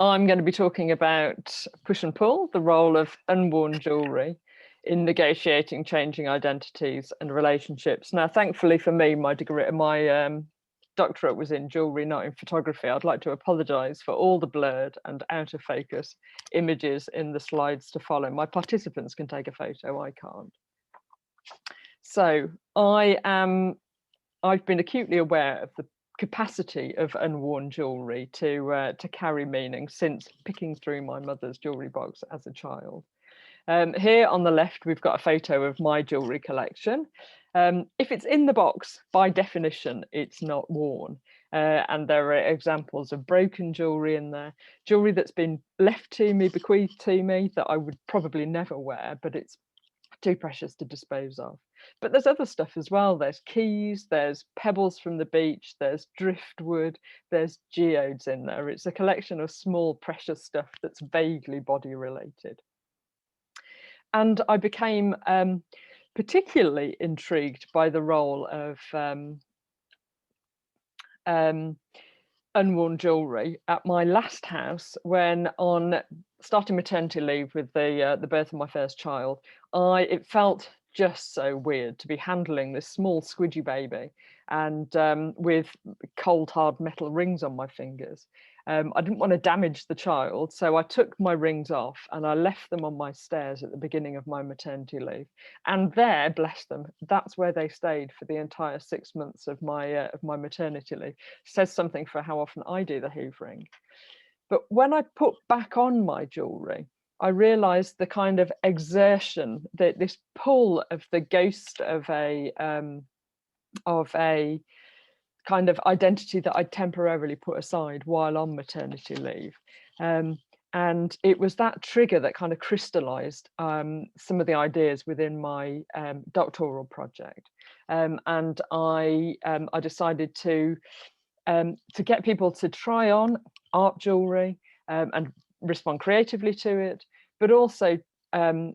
I'm going to be talking about push and pull, the role of unworn jewellery in negotiating changing identities and relationships. Now, thankfully for me, my doctorate was in jewellery, not in photography. I'd like to apologise for all the blurred and out of focus images in the slides to follow. My participants can take a photo, I can't. So I've been acutely aware of the capacity of unworn jewellery to carry meaning since picking through my mother's jewellery box as a child. Here on the left, we've got a photo of my jewellery collection. If it's in the box, by definition, it's not worn. And there are examples of broken jewellery in there, jewellery that's been left to me, bequeathed to me, that I would probably never wear, but it's too precious to dispose of. But there's other stuff as well. There's keys, there's pebbles from the beach, there's driftwood, there's geodes in there. It's a collection of small precious stuff that's vaguely body related. And I became particularly intrigued by the role of unworn jewellery at my last house when, on starting maternity leave with the birth of my first child, it felt just so weird to be handling this small squidgy baby and with cold hard metal rings on my fingers. I didn't want to damage the child, so I took my rings off and I left them on my stairs at the beginning of my maternity leave. And there, bless them, that's where they stayed for the entire 6 months of my maternity leave. Says something for how often I do the hoovering. But when I put back on my jewellery, I realised the kind of exertion, this pull of the ghost of a kind of identity that I temporarily put aside while on maternity leave. And it was that trigger that kind of crystallized some of the ideas within my doctoral project. And I decided to get people to try on art jewellery and respond creatively to it, but also I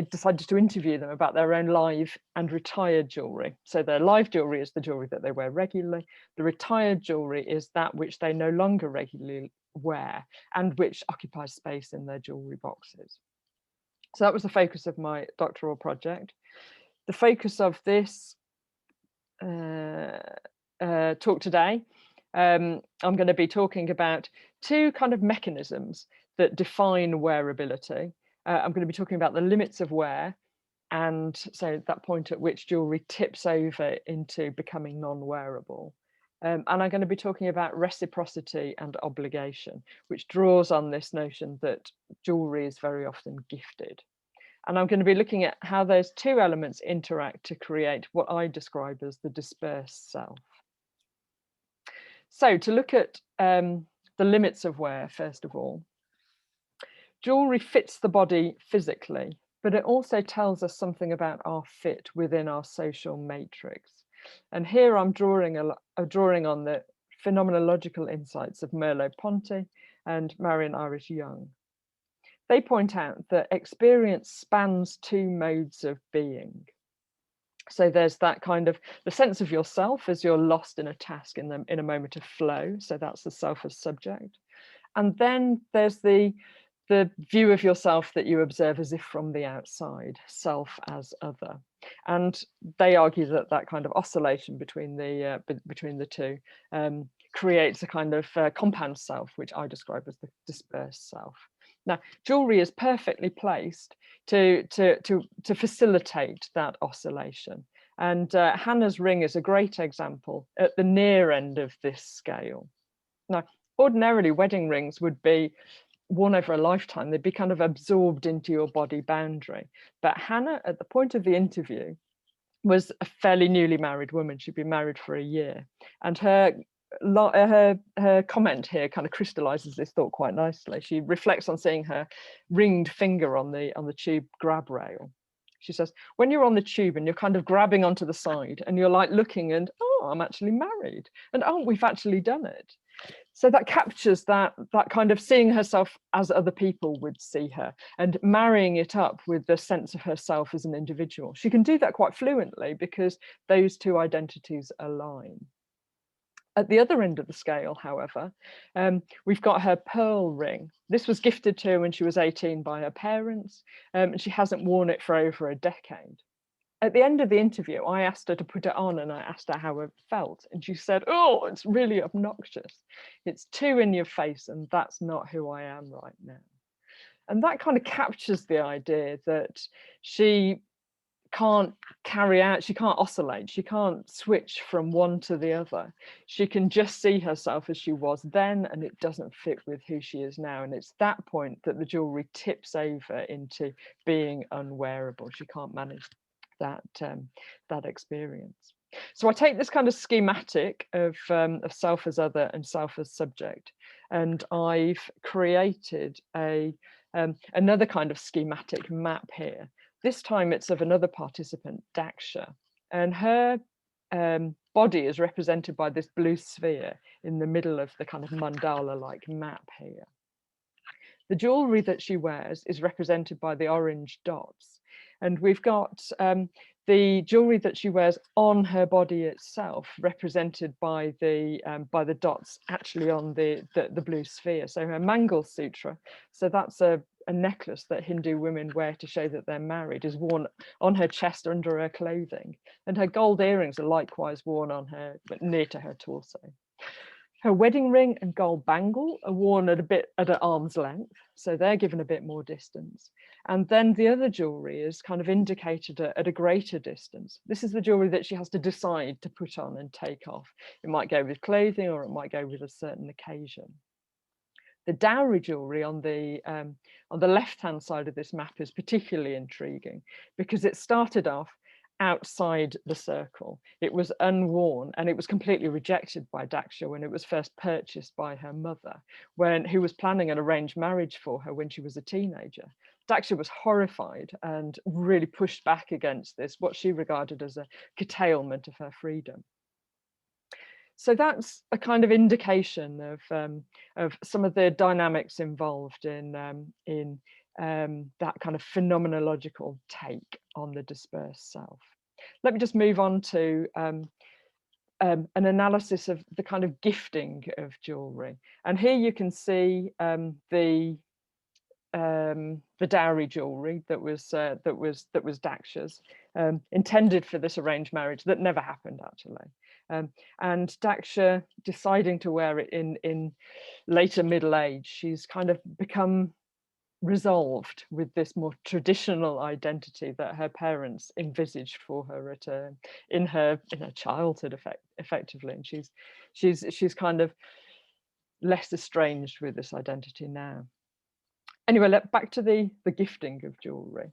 decided to interview them about their own live and retired jewellery. So their live jewellery is the jewellery that they wear regularly. The retired jewellery is that which they no longer regularly wear and which occupies space in their jewellery boxes. So that was the focus of my doctoral project. The focus of this talk today, I'm going to be talking about two kind of mechanisms that define wearability. I'm going to be talking about the limits of wear, and so that point at which jewellery tips over into becoming non-wearable. And I'm going to be talking about reciprocity and obligation, which draws on this notion that jewellery is very often gifted. And I'm going to be looking at how those two elements interact to create what I describe as the dispersed self. So to look at the limits of wear, first of all, jewellery fits the body physically, but it also tells us something about our fit within our social matrix. And here I'm drawing on the phenomenological insights of Merleau-Ponty and Marion Irish Young. They point out that experience spans two modes of being. So there's that kind of the sense of yourself as you're lost in a task in a moment of flow. So that's the self as subject. And then there's the view of yourself that you observe as if from the outside, self as other. And they argue that that kind of oscillation between the two creates a kind of compound self, which I describe as the dispersed self. Now, jewellery is perfectly placed to facilitate that oscillation. And Hannah's ring is a great example at the near end of this scale. Now, ordinarily, wedding rings would be worn over a lifetime. They'd be kind of absorbed into your body boundary. But Hannah, at the point of the interview, was a fairly newly married woman. She'd been married for a year. And her comment here kind of crystallizes this thought quite nicely. She reflects on seeing her ringed finger on the tube grab rail. She says, when you're on the tube and you're kind of grabbing onto the side and you're like looking and, oh, I'm actually married. And oh, we've actually done it. So that captures that kind of seeing herself as other people would see her and marrying it up with the sense of herself as an individual. She can do that quite fluently because those two identities align. At the other end of the scale, however, we've got her pearl ring. This was gifted to her when she was 18 by her parents, and she hasn't worn it for over a decade. At the end of the interview, I asked her to put it on and I asked her how it felt. And she said, "Oh, it's really obnoxious. It's too in your face, and that's not who I am right now." And that kind of captures the idea that she can't she can't oscillate, she can't switch from one to the other. She can just see herself as she was then, and it doesn't fit with who she is now. And it's that point that the jewellery tips over into being unwearable. She can't manage that that experience. So I take this kind of schematic of self as other and self as subject, and I've created a another kind of schematic map here. This time it's of another participant, Daksha, and her body is represented by this blue sphere in the middle of the kind of mandala-like map here. The jewellery that she wears is represented by the orange dots, and we've got the jewellery that she wears on her body itself represented by the dots actually on the blue sphere. So her Mangal Sutra, so that's a necklace that Hindu women wear to show that they're married, is worn on her chest under her clothing, and her gold earrings are likewise worn on her, but near to her torso. Her wedding ring and gold bangle are worn at an arm's length, so they're given a bit more distance. And then the other jewellery is kind of indicated at a greater distance. This is the jewellery that she has to decide to put on and take off. It might go with clothing, or it might go with a certain occasion. The dowry jewellery on the left-hand side of this map is particularly intriguing because it started off outside the circle. It was unworn, and it was completely rejected by Daksha when it was first purchased by her mother, who was planning an arranged marriage for her when she was a teenager. Daksha was horrified and really pushed back against this, what she regarded as a curtailment of her freedom. So that's a kind of indication of some of the dynamics involved in that kind of phenomenological take on the dispersed self. Let me just move on to an analysis of the kind of gifting of jewellery. And here you can see the dowry jewellery that was Daksha's, intended for this arranged marriage that never happened actually. And Daksha deciding to wear it in later middle age, she's kind of become resolved with this more traditional identity that her parents envisaged for her in her childhood effectively, and she's kind of less estranged with this identity now. Anyway, back to the gifting of jewellery.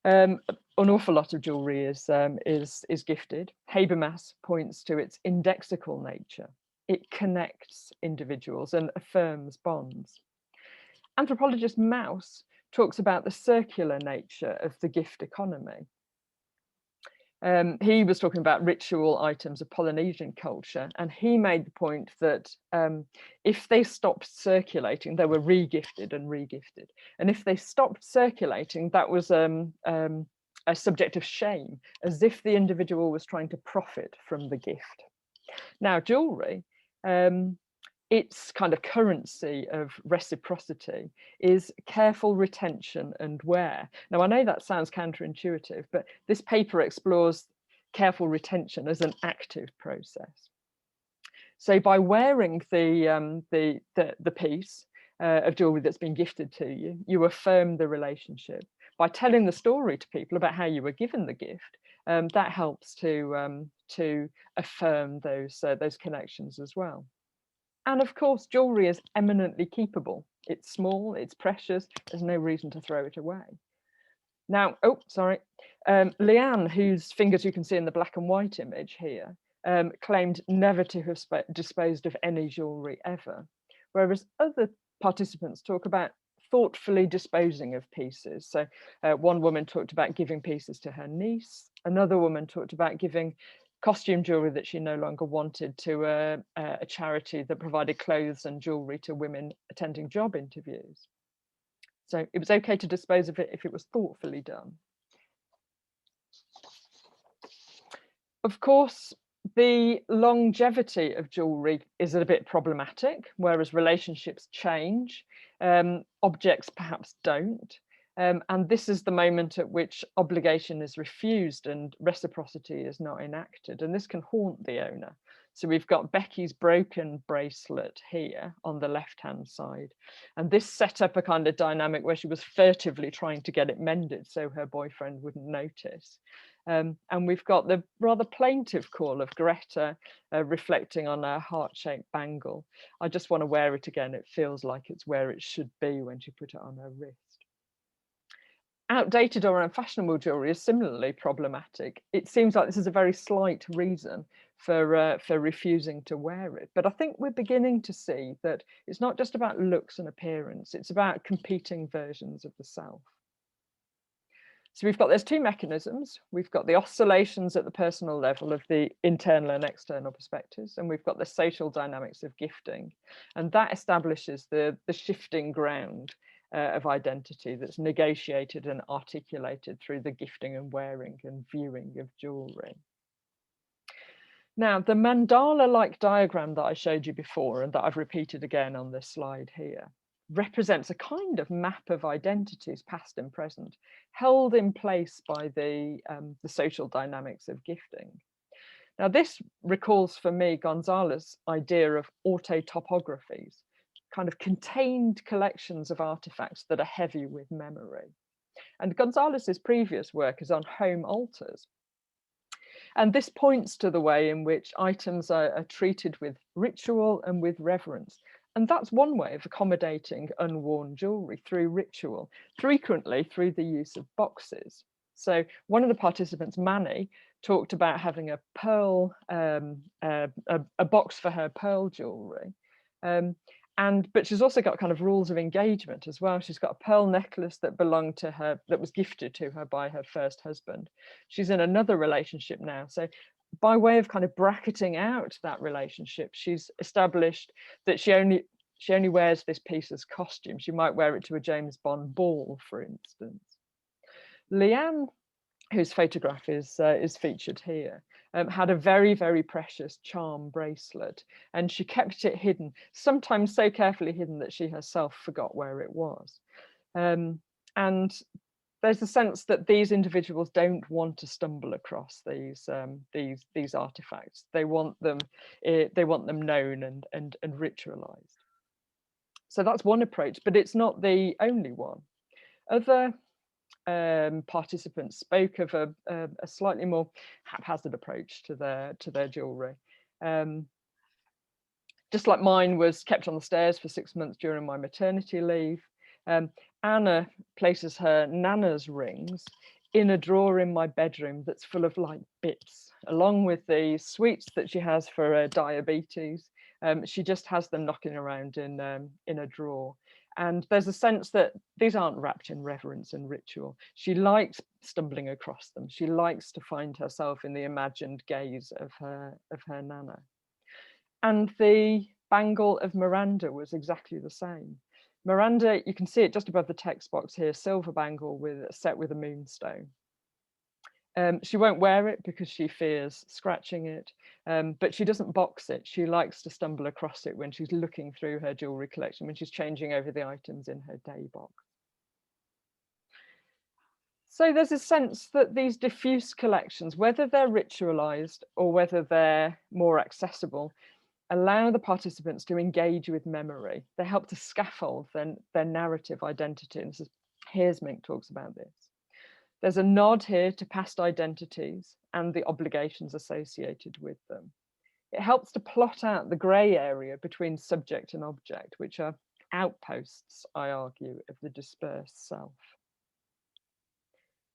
An awful lot of jewellery is gifted. Habermas points to its indexical nature. It connects individuals and affirms bonds. Anthropologist Mauss talks about the circular nature of the gift economy. He was talking about ritual items of Polynesian culture, and he made the point that if they stopped circulating, they were re-gifted and re-gifted. And if they stopped circulating, that was a subject of shame, as if the individual was trying to profit from the gift. Now, jewellery, its kind of currency of reciprocity is careful retention and wear. Now, I know that sounds counterintuitive, but this paper explores careful retention as an active process. So by wearing the piece of jewellery that's been gifted to you, you affirm the relationship. By telling the story to people about how you were given the gift, that helps to affirm those connections as well. And of course, jewellery is eminently keepable. It's small, it's precious, there's no reason to throw it away. Now, Leanne, whose fingers you can see in the black and white image here, claimed never to have disposed of any jewellery ever, whereas other participants talk about thoughtfully disposing of pieces. So one woman talked about giving pieces to her niece, another woman talked about giving costume jewellery that she no longer wanted to a charity that provided clothes and jewellery to women attending job interviews. So it was okay to dispose of it if it was thoughtfully done. Of course, The longevity of jewellery is a bit problematic, whereas relationships change, objects perhaps don't. And this is the moment at which obligation is refused and reciprocity is not enacted. And this can haunt the owner. So we've got Becky's broken bracelet here on the left-hand side. And this set up a kind of dynamic where she was furtively trying to get it mended so her boyfriend wouldn't notice. And we've got the rather plaintive call of Greta reflecting on her heart-shaped bangle. I just want to wear it again. It feels like it's where it should be when she put it on her wrist. Outdated or unfashionable jewellery is similarly problematic. It seems like this is a very slight reason for refusing to wear it. But I think we're beginning to see that it's not just about looks and appearance, it's about competing versions of the self. So there's two mechanisms. We've got the oscillations at the personal level of the internal and external perspectives, and we've got the social dynamics of gifting. And that establishes the shifting ground of identity that's negotiated and articulated through the gifting and wearing and viewing of jewellery. Now, the mandala-like diagram that I showed you before and that I've repeated again on this slide here represents a kind of map of identities, past and present, held in place by the social dynamics of gifting. Now, this recalls for me Gonzalez's idea of autotopographies, kind of contained collections of artifacts that are heavy with memory. And Gonzalez's previous work is on home altars. And this points to the way in which items are treated with ritual and with reverence. And that's one way of accommodating unworn jewellery, through ritual, frequently through the use of boxes. So one of the participants, Manny, talked about having a pearl, a box for her pearl jewellery. But she's also got kind of rules of engagement as well. She's got a pearl necklace that belonged to her, that was gifted to her by her first husband. She's in another relationship now. So by way of kind of bracketing out that relationship, she's established that she only wears this piece as costume. She might wear it to a James Bond ball, for instance. Leanne, whose photograph is featured here, had a very, very precious charm bracelet, and she kept it hidden, sometimes so carefully hidden that she herself forgot where it was. And there's a sense that these individuals don't want to stumble across these artifacts. They want them known and ritualized. So that's one approach, but it's not the only one. Other participants spoke of a slightly more haphazard approach to their jewellery. Just like mine was kept on the stairs for 6 months during my maternity leave, Anna places her Nana's rings in a drawer in my bedroom that's full of like bits, along with the sweets that she has for diabetes. She just has them knocking around in a drawer. And there's a sense that these aren't wrapped in reverence and ritual. She likes stumbling across them. She likes to find herself in the imagined gaze of her Nana. And the bangle of Miranda was exactly the same. Miranda, you can see it just above the text box here, silver bangle set with a moonstone. She won't wear it because she fears scratching it, but she doesn't box it. She likes to stumble across it when she's looking through her jewellery collection, when she's changing over the items in her day box. So there's a sense that these diffuse collections, whether they're ritualized or whether they're more accessible, allow the participants to engage with memory. They help to scaffold their narrative identity. And Heersmink talks about this. There's a nod here to past identities and the obligations associated with them. It helps to plot out the grey area between subject and object, which are outposts, I argue, of the dispersed self.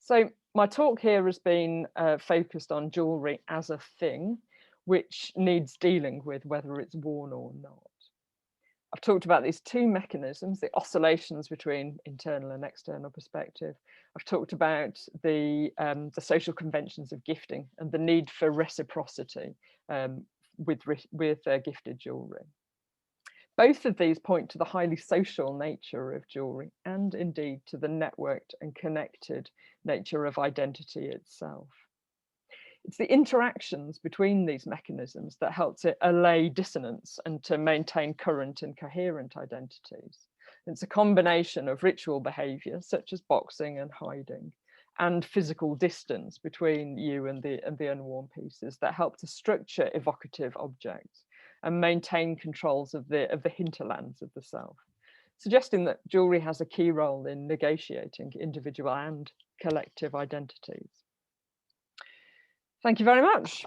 So my talk here has been focused on jewellery as a thing, which needs dealing with whether it's worn or not. I've talked about these two mechanisms, the oscillations between internal and external perspective. I've talked about the social conventions of gifting and the need for reciprocity with gifted jewellery. Both of these point to the highly social nature of jewellery and indeed to the networked and connected nature of identity itself. It's the interactions between these mechanisms that help to allay dissonance and to maintain current and coherent identities. It's a combination of ritual behavior, such as boxing and hiding, and physical distance between you and the unworn pieces that help to structure evocative objects and maintain controls of the hinterlands of the self, suggesting that jewellery has a key role in negotiating individual and collective identities. Thank you very much.